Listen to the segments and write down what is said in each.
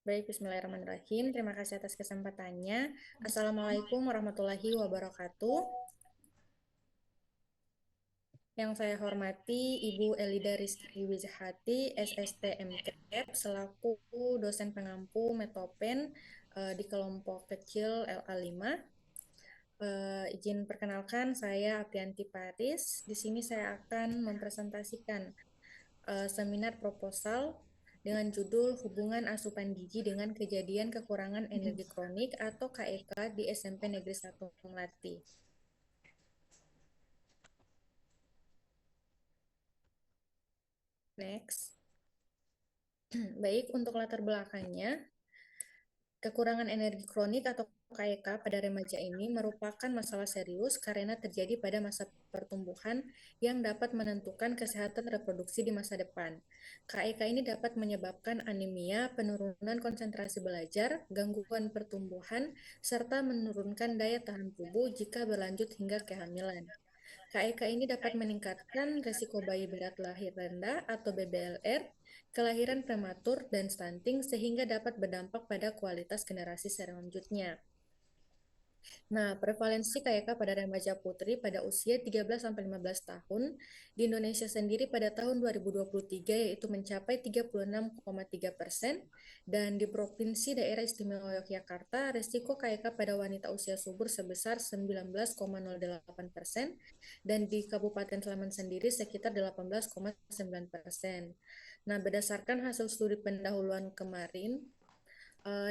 Baik, bismillahirrahmanirrahim. Terima kasih atas kesempatannya. Assalamualaikum warahmatullahi wabarakatuh. Yang saya hormati Ibu Elida Rizky Wijahati, SST MKEP, selaku dosen pengampu Metopen di kelompok kecil LA5. Izin perkenalkan, saya Aprianti Paris. Di sini saya akan mempresentasikan seminar proposal dengan judul Hubungan Asupan Gizi dengan Kejadian Kekurangan Energi Kronik atau KEK di SMP Negeri 1 Melati. Next. Baik, untuk latar belakangnya, kekurangan energi kronik atau KEK pada remaja ini merupakan masalah serius karena terjadi pada masa pertumbuhan yang dapat menentukan kesehatan reproduksi di masa depan. KEK ini dapat menyebabkan anemia, penurunan konsentrasi belajar, gangguan pertumbuhan, serta menurunkan daya tahan tubuh jika berlanjut hingga kehamilan. KEK ini dapat meningkatkan risiko bayi berat lahir rendah atau BBLR, kelahiran prematur, dan stunting sehingga dapat berdampak pada kualitas generasi selanjutnya. Nah, prevalensi KYK pada remaja putri pada usia 13-15 tahun di Indonesia sendiri pada tahun 2023 yaitu mencapai 36,3% dan di Provinsi Daerah Istimewa Yogyakarta risiko KYK pada wanita usia subur sebesar 19,08% dan di Kabupaten Sleman sendiri sekitar 18,9%. Nah, berdasarkan hasil studi pendahuluan kemarin,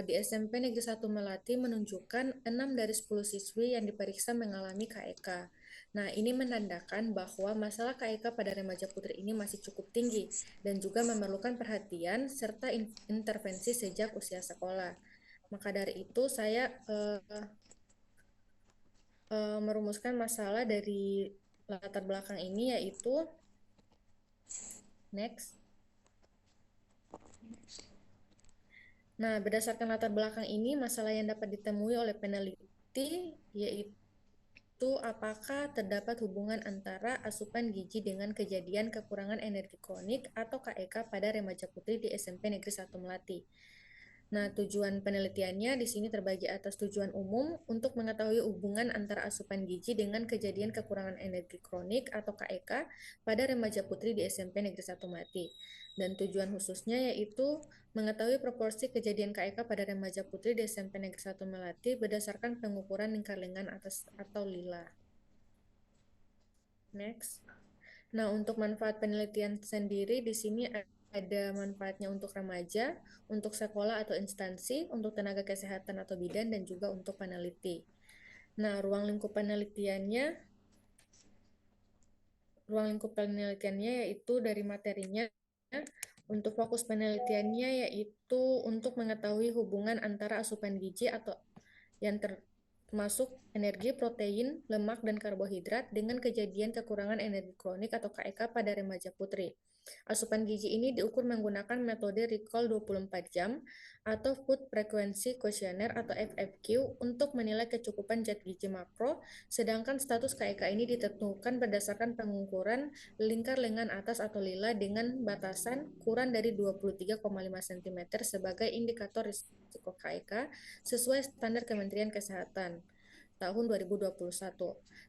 di SMP Negeri 1 Melati menunjukkan 6 dari 10 siswi yang diperiksa mengalami KEK. Nah, ini menandakan bahwa masalah KEK pada remaja putri ini masih cukup tinggi dan juga memerlukan perhatian serta intervensi sejak usia sekolah. Maka dari itu, saya merumuskan masalah dari latar belakang ini yaitu next. Nah, berdasarkan latar belakang ini, masalah yang dapat ditemui oleh peneliti yaitu apakah terdapat hubungan antara asupan gizi dengan kejadian kekurangan energi kronik atau KEK pada remaja putri di SMP Negeri 1 Melati. Nah, tujuan penelitiannya di sini terbagi atas tujuan umum untuk mengetahui hubungan antara asupan gizi dengan kejadian kekurangan energi kronik atau KEK pada remaja putri di SMP Negeri 1 Melati. Dan tujuan khususnya yaitu mengetahui proporsi kejadian KEK pada remaja putri di SMP Negeri 1 Melati berdasarkan pengukuran lingkar lengan atas atau lila. Next. Nah, untuk manfaat penelitian sendiri di sini ada manfaatnya untuk remaja, untuk sekolah atau instansi, untuk tenaga kesehatan atau bidan, dan juga untuk peneliti. Nah, ruang lingkup penelitiannya yaitu dari materinya, untuk fokus penelitiannya yaitu untuk mengetahui hubungan antara asupan gizi atau yang termasuk energi, protein, lemak, dan karbohidrat dengan kejadian kekurangan energi kronik atau KEK pada remaja putri. Asupan gizi ini diukur menggunakan metode recall 24 jam atau Food Frequency Questionnaire atau FFQ untuk menilai kecukupan zat gizi makro, sedangkan status KEK ini ditentukan berdasarkan pengukuran lingkar lengan atas atau lila dengan batasan kurang dari 23,5 cm sebagai indikator risiko KEK sesuai standar Kementerian Kesehatan tahun 2021.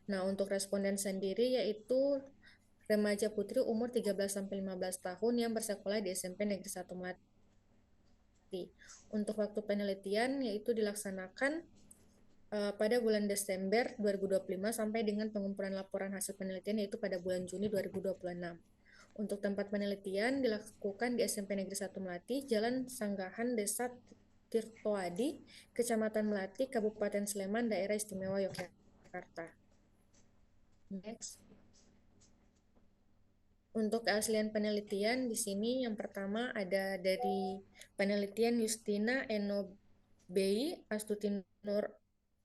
Nah, untuk responden sendiri yaitu remaja putri umur 13-15 tahun yang bersekolah di SMP Negeri 1 Melati. Untuk waktu penelitian yaitu dilaksanakan pada bulan Desember 2025 sampai dengan pengumpulan laporan hasil penelitian yaitu pada bulan Juni 2026. Untuk tempat penelitian dilakukan di SMP Negeri 1 Melati, Jalan Sanggahan, Desa Tirtoadi, Kecamatan Melati, Kabupaten Sleman, Daerah Istimewa Yogyakarta. Next. Untuk keaslian penelitian di sini yang pertama ada dari penelitian Justina Enobei Astuti Nur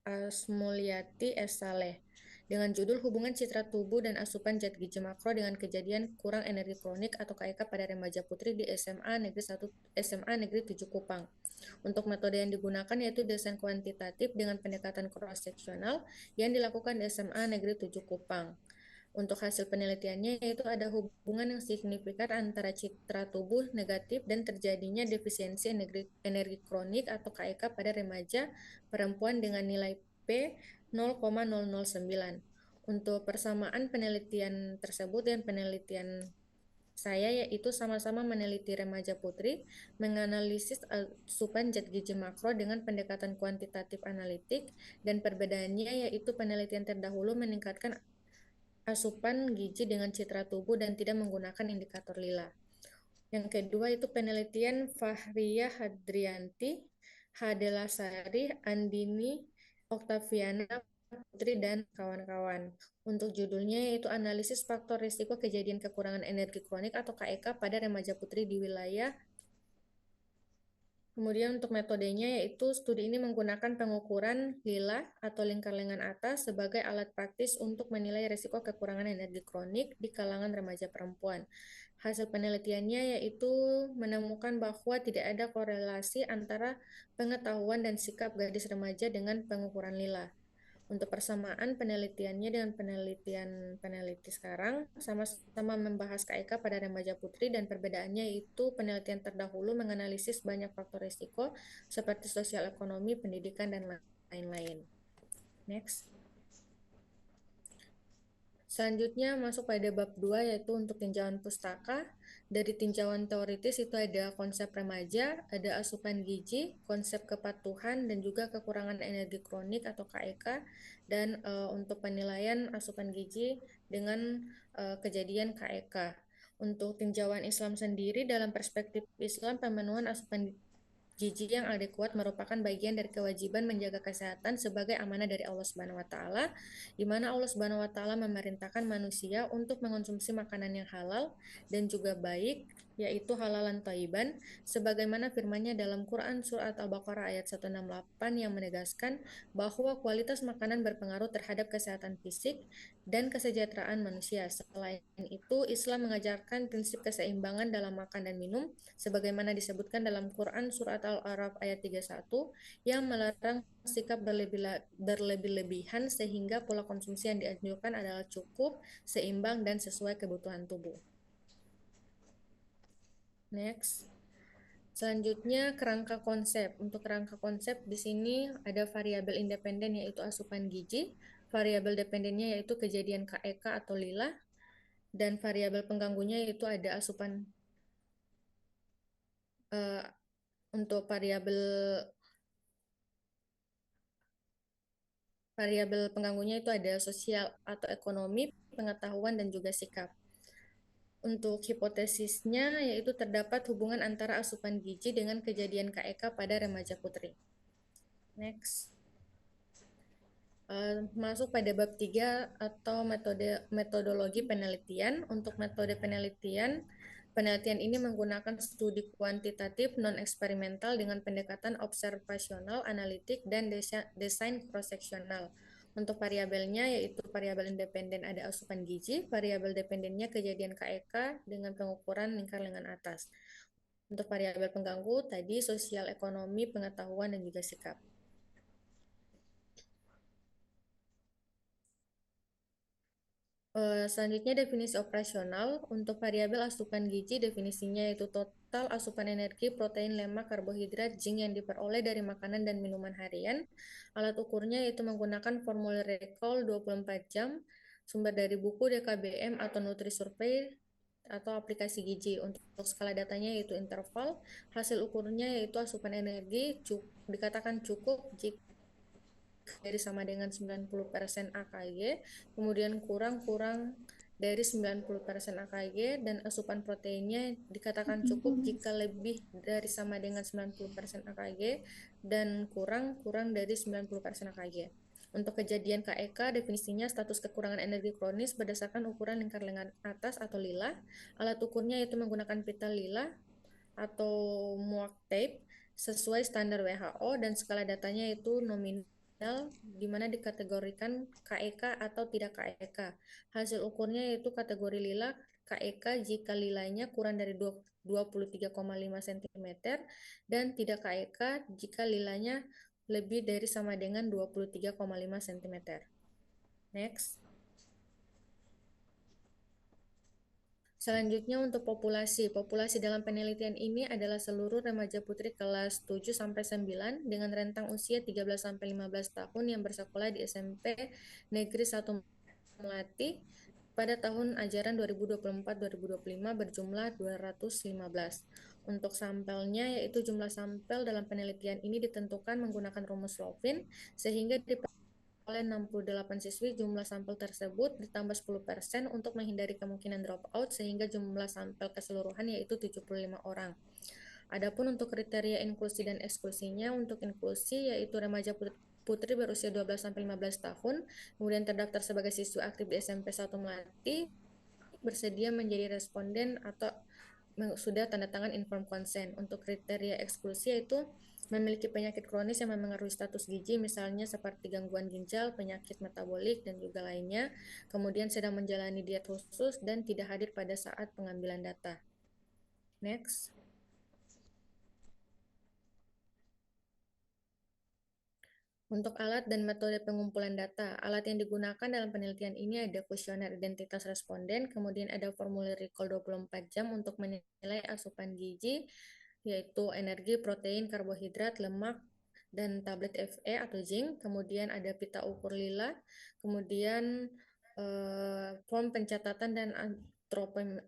Asmulyati S. Saleh dengan judul Hubungan Citra Tubuh dan Asupan Zat Gizi Makro dengan Kejadian Kurang Energi Kronik atau KEK pada Remaja Putri di SMA Negeri 1 SMA Negeri 7 Kupang. Untuk metode yang digunakan yaitu desain kuantitatif dengan pendekatan cross-seksional yang dilakukan di SMA Negeri 7 Kupang. Untuk hasil penelitiannya yaitu ada hubungan yang signifikan antara citra tubuh negatif dan terjadinya defisiensi energi kronik atau KEK pada remaja perempuan dengan nilai P 0,009. Untuk persamaan penelitian tersebut dan penelitian saya yaitu sama-sama meneliti remaja putri, menganalisis asupan zat gizi makro dengan pendekatan kuantitatif analitik, dan perbedaannya yaitu penelitian terdahulu meningkatkan asupan gizi dengan citra tubuh dan tidak menggunakan indikator lila. Yang kedua itu penelitian Fahriya Hadrianti, Hadelasari, Andini, Oktaviana Putri, dan kawan-kawan. Untuk judulnya yaitu analisis faktor risiko kejadian kekurangan energi kronik atau KEK pada remaja putri di wilayah. Kemudian untuk metodenya yaitu studi ini menggunakan pengukuran lila atau lingkar lengan atas sebagai alat praktis untuk menilai risiko kekurangan energi kronik di kalangan remaja perempuan. Hasil penelitiannya yaitu menemukan bahwa tidak ada korelasi antara pengetahuan dan sikap gadis remaja dengan pengukuran lila. Untuk persamaan penelitiannya dengan penelitian peneliti sekarang, sama-sama membahas KIK pada remaja putri dan perbedaannya itu penelitian terdahulu menganalisis banyak faktor risiko seperti sosial ekonomi, pendidikan, dan lain-lain. Next. Selanjutnya masuk pada bab 2 yaitu untuk tinjauan pustaka. Dari tinjauan teoritis itu ada konsep remaja, ada asupan gizi, konsep kepatuhan, dan juga kekurangan energi kronik atau KEK, dan untuk penilaian asupan gizi dengan kejadian KEK. Untuk tinjauan Islam sendiri, dalam perspektif Islam, pemenuhan asupan gizi yang adekuat merupakan bagian dari kewajiban menjaga kesehatan sebagai amanah dari Allah Subhanahu wa taala, di mana Allah Subhanahu wa taala memerintahkan manusia untuk mengonsumsi makanan yang halal dan juga baik, yaitu halalan thayyiban, sebagaimana firman-Nya dalam Quran surat Al-Baqarah ayat 168 yang menegaskan bahwa kualitas makanan berpengaruh terhadap kesehatan fisik dan kesejahteraan manusia. Selain itu, Islam mengajarkan prinsip keseimbangan dalam makan dan minum, sebagaimana disebutkan dalam Quran surat Al-A'raf ayat 31 yang melarang sikap berlebih-lebihan sehingga pola konsumsi yang dianjurkan adalah cukup, seimbang, dan sesuai kebutuhan tubuh. Next. Selanjutnya kerangka konsep. Untuk kerangka konsep di sini ada variabel independen yaitu asupan gizi, variabel dependennya yaitu kejadian KEK atau lila, dan variabel pengganggunya yaitu ada asupan uh, untuk variabel pengganggunya itu ada sosial atau ekonomi, pengetahuan, dan juga sikap. Untuk hipotesisnya yaitu terdapat hubungan antara asupan gizi dengan kejadian KEK pada remaja putri. Next. Masuk pada bab 3 atau metodologi penelitian. Untuk metode penelitian, penelitian ini menggunakan studi kuantitatif non-eksperimental dengan pendekatan observasional, analitik, dan desain cross-seksional. Untuk variabelnya yaitu variabel independen ada asupan gizi, variabel dependennya kejadian KEK dengan pengukuran lingkar lengan atas. Untuk variabel pengganggu tadi sosial, ekonomi, pengetahuan, dan juga sikap. Selanjutnya definisi operasional. Untuk variabel asupan gizi, definisinya yaitu total asupan energi, protein, lemak, karbohidrat, zinc yang diperoleh dari makanan dan minuman harian. Alat ukurnya yaitu menggunakan formulir recall 24 jam, sumber dari buku DKBM atau Nutri-Survey atau aplikasi gizi. Untuk skala datanya yaitu interval. Hasil ukurnya yaitu asupan energi dikatakan cukup jika dari sama dengan 90% AKG, kemudian kurang dari 90% AKG, dan asupan proteinnya dikatakan cukup jika lebih dari sama dengan 90% AKG dan kurang dari 90% AKG. Untuk kejadian KEK, definisinya status kekurangan energi kronis berdasarkan ukuran lingkar lengan atas atau lila. Alat ukurnya yaitu menggunakan pita lila atau muak tape sesuai standar WHO, dan skala datanya itu nominal di mana dikategorikan KEK atau tidak KEK. Hasil ukurnya yaitu kategori lila KEK jika lilanya kurang dari 23,5 cm dan tidak KEK jika lilanya lebih dari sama dengan 23,5 cm. Next. Selanjutnya untuk populasi. Populasi dalam penelitian ini adalah seluruh remaja putri kelas 7 sampai 9 dengan rentang usia 13 sampai 15 tahun yang bersekolah di SMP Negeri 1 Melati pada tahun ajaran 2024-2025 berjumlah 215. Untuk sampelnya yaitu jumlah sampel dalam penelitian ini ditentukan menggunakan rumus Lovin sehingga oleh 68 siswi, jumlah sampel tersebut ditambah 10% untuk menghindari kemungkinan dropout sehingga jumlah sampel keseluruhan yaitu 75 orang. Adapun untuk kriteria inklusi dan eksklusinya, untuk inklusi yaitu remaja putri berusia 12 sampai 15 tahun, kemudian terdaftar sebagai siswa aktif di SMP 1 Melati, bersedia menjadi responden atau sudah tanda tangan inform consent. Untuk kriteria eksklusi yaitu memiliki penyakit kronis yang memengaruhi status gizi, misalnya seperti gangguan ginjal, penyakit metabolik, dan juga lainnya. Kemudian sedang menjalani diet khusus dan tidak hadir pada saat pengambilan data. Next. Untuk alat dan metode pengumpulan data, alat yang digunakan dalam penelitian ini ada kuesioner identitas responden, kemudian ada formulir recall 24 jam untuk menilai asupan gizi, yaitu energi, protein, karbohidrat, lemak, dan tablet Fe atau zinc, kemudian ada pita ukur lila, kemudian form pencatatan dan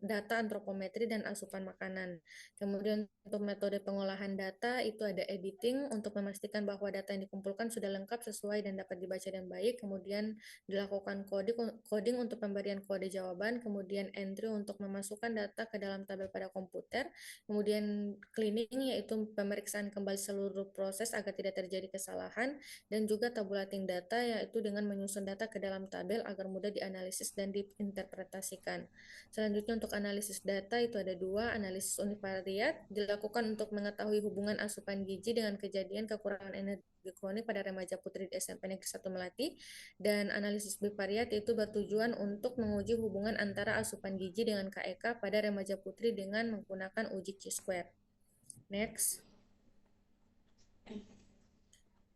data antropometri dan asupan makanan. Kemudian untuk metode pengolahan data itu ada editing untuk memastikan bahwa data yang dikumpulkan sudah lengkap, sesuai, dan dapat dibaca dan baik. Kemudian dilakukan coding untuk pemberian kode jawaban, kemudian entry untuk memasukkan data ke dalam tabel pada komputer, kemudian cleaning yaitu pemeriksaan kembali seluruh proses agar tidak terjadi kesalahan, dan juga tabulating data yaitu dengan menyusun data ke dalam tabel agar mudah dianalisis dan diinterpretasikan. Selanjutnya untuk analisis data itu ada dua, analisis univariat dilakukan untuk mengetahui hubungan asupan gizi dengan kejadian kekurangan energi kronik pada remaja putri di SMP Negeri 1 Melati, dan analisis bivariat itu bertujuan untuk menguji hubungan antara asupan gizi dengan KEK pada remaja putri dengan menggunakan uji Q-square. Next.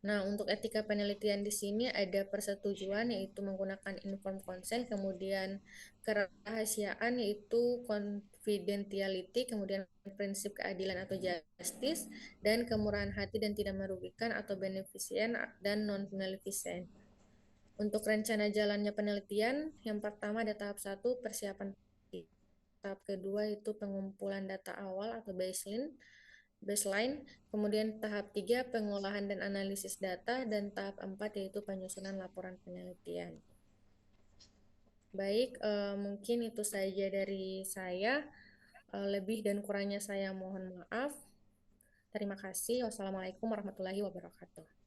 Nah, untuk etika penelitian di sini ada persetujuan yaitu menggunakan informed consent, kemudian kerahasiaan yaitu confidentiality, kemudian prinsip keadilan atau justice, dan kemurahan hati dan tidak merugikan atau beneficent dan non-maleficent. Untuk rencana jalannya penelitian, yang pertama ada tahap 1 persiapan. Tahap kedua itu pengumpulan data awal atau baseline, kemudian tahap 3 pengolahan dan analisis data, dan tahap 4 yaitu penyusunan laporan penelitian. Baik, mungkin itu saja dari saya. Lebih dan kurangnya saya mohon maaf. Terima kasih. Wassalamualaikum warahmatullahi wabarakatuh.